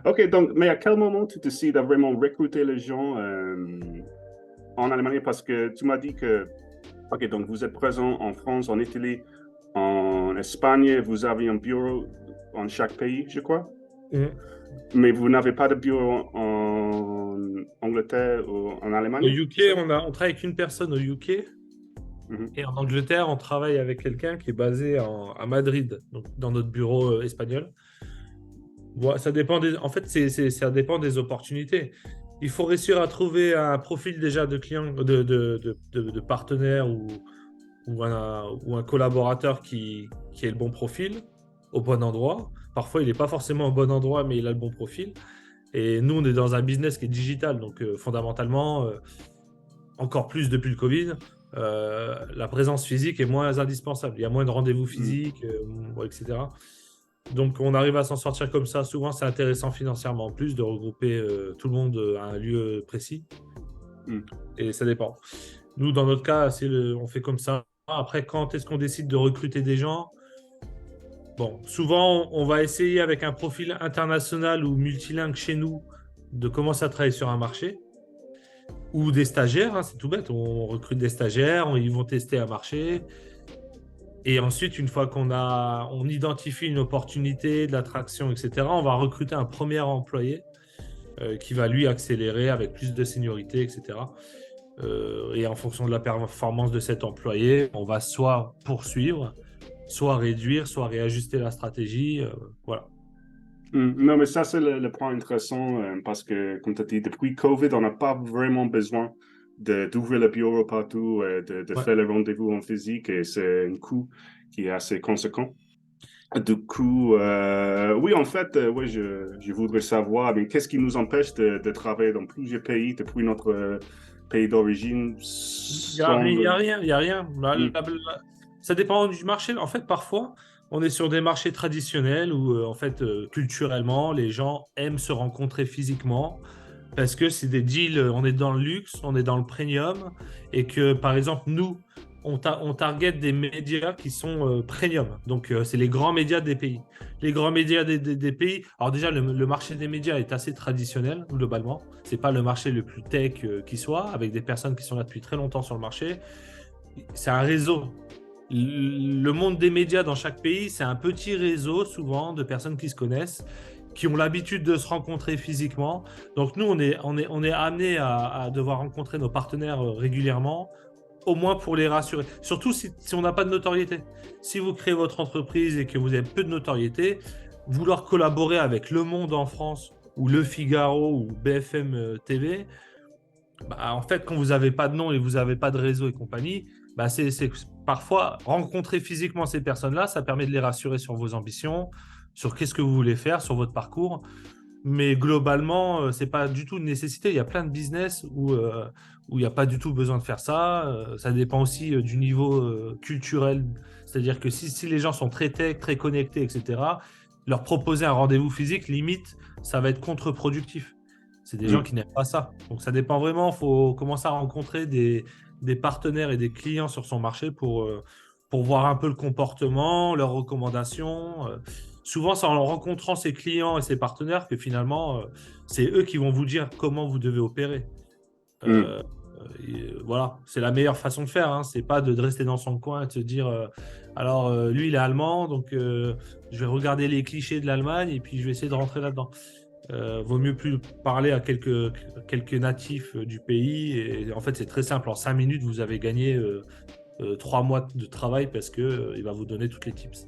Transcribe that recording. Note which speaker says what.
Speaker 1: Ok, donc, mais à quel moment tu décides de vraiment recruter les gens en Allemagne? Parce que tu m'as dit que, ok, donc vous êtes présent en France, en Italie, en Espagne, vous avez un bureau en chaque pays, je crois,
Speaker 2: Mm.
Speaker 1: mais vous n'avez pas de bureau en Angleterre ou en
Speaker 2: Au
Speaker 1: Allemagne, c'est
Speaker 2: UK,
Speaker 1: ça?
Speaker 2: on travaille avec une personne au UK
Speaker 1: Mhm.
Speaker 2: et en Angleterre, on travaille avec quelqu'un qui est basé à Madrid, donc dans notre bureau espagnol. Bon, ça dépend en fait, ça dépend des opportunités. Il faut réussir à trouver un profil déjà de client, de partenaire ou un collaborateur qui ait le bon profil au bon endroit. Parfois, il n'est pas forcément au bon endroit, mais il a le bon profil. Et nous, on est dans un business qui est digital. Donc, fondamentalement, encore plus depuis le Covid, la présence physique est moins indispensable. Il y a moins de rendez-vous
Speaker 1: Mhm.
Speaker 2: physiques, etc. Donc, on arrive à s'en sortir comme ça. Souvent, c'est intéressant financièrement en plus de regrouper tout le monde à un lieu précis.
Speaker 1: Mhm.
Speaker 2: Et ça dépend. Nous, dans notre cas, on fait comme ça. Après, quand est-ce qu'on décide de recruter des gens? Bon, souvent, on va essayer avec un profil international ou multilingue chez nous de commencer à travailler sur un marché ou des stagiaires, hein, c'est tout bête. On recrute des stagiaires, ils vont tester un marché. Et ensuite, une fois on identifie une opportunité, de l'attraction, etc., on va recruter un premier employé qui va lui accélérer avec plus de seniorité, etc. Et en fonction de la performance de cet employé, on va soit poursuivre, soit réduire, soit réajuster la stratégie. Voilà.
Speaker 1: Non, mais ça, c'est le point intéressant parce que, comme tu as dit, depuis Covid, on n'a pas vraiment besoin d'ouvrir le bureau partout, de
Speaker 2: Ouais.
Speaker 1: faire les rendez-vous en physique et c'est un coût qui est assez conséquent. Du coup, oui, en fait, oui, je voudrais savoir, mais qu'est-ce qui nous empêche de travailler dans plusieurs pays depuis notre pays d'origine sans
Speaker 2: Il y a
Speaker 1: le...
Speaker 2: rien, il y a rien.
Speaker 1: Hmm,
Speaker 2: Ça dépend du marché. En fait, parfois, on est sur des marchés traditionnels où, en fait, culturellement, les gens aiment se rencontrer physiquement parce que c'est des deals, on est dans le luxe, on est dans le premium et que, par exemple, nous, on target des médias qui sont premium. Donc, c'est les grands médias des pays. Les grands médias des pays. Alors, déjà, le marché des médias est assez traditionnel, globalement. C'est pas le marché le plus tech qui soit, avec des personnes qui sont là depuis très longtemps sur le marché. C'est un réseau. Le monde des médias dans chaque pays, c'est un petit réseau souvent de personnes qui se connaissent, qui ont l'habitude de se rencontrer physiquement. Donc nous, on est amené à devoir rencontrer nos partenaires régulièrement, au moins pour les rassurer. Surtout si on n'a pas de notoriété. Si vous créez votre entreprise et que vous avez peu de notoriété, vouloir collaborer avec Le Monde en France ou Le Figaro ou BFM TV, bah, en fait, quand vous n'avez pas de nom et vous n'avez pas de réseau et compagnie, bah, parfois rencontrer physiquement ces personnes-là, ça permet de les rassurer sur vos ambitions, sur qu'est-ce que vous voulez faire, sur votre parcours. Mais globalement, c'est pas du tout une nécessité. Il y a plein de business où il n'y a pas du tout besoin de faire ça. Ça dépend aussi du niveau culturel. C'est-à-dire que si les gens sont très tech, très connectés, etc., leur proposer un rendez-vous physique, limite, ça va être contre-productif. C'est des gens
Speaker 1: hmm,
Speaker 2: qui n'aiment pas ça. Donc ça dépend vraiment. Il faut commencer à rencontrer des partenaires et des clients sur son marché pour voir un peu le comportement, leurs recommandations. Souvent, c'est en rencontrant ses clients et ses partenaires que finalement, c'est eux qui vont vous dire comment vous devez opérer.
Speaker 1: hmm.
Speaker 2: Euh, voilà, c'est la meilleure façon de faire. Hein. C'est pas de rester dans son coin et de se dire, alors lui, il est allemand, donc je vais regarder les clichés de l'Allemagne et puis je vais essayer de rentrer là-dedans. Vaut mieux plus parler à quelques natifs du pays. Et en fait, c'est très simple. En 5 minutes, vous avez gagné 3 mois de travail parce que il va vous donner toutes les tips.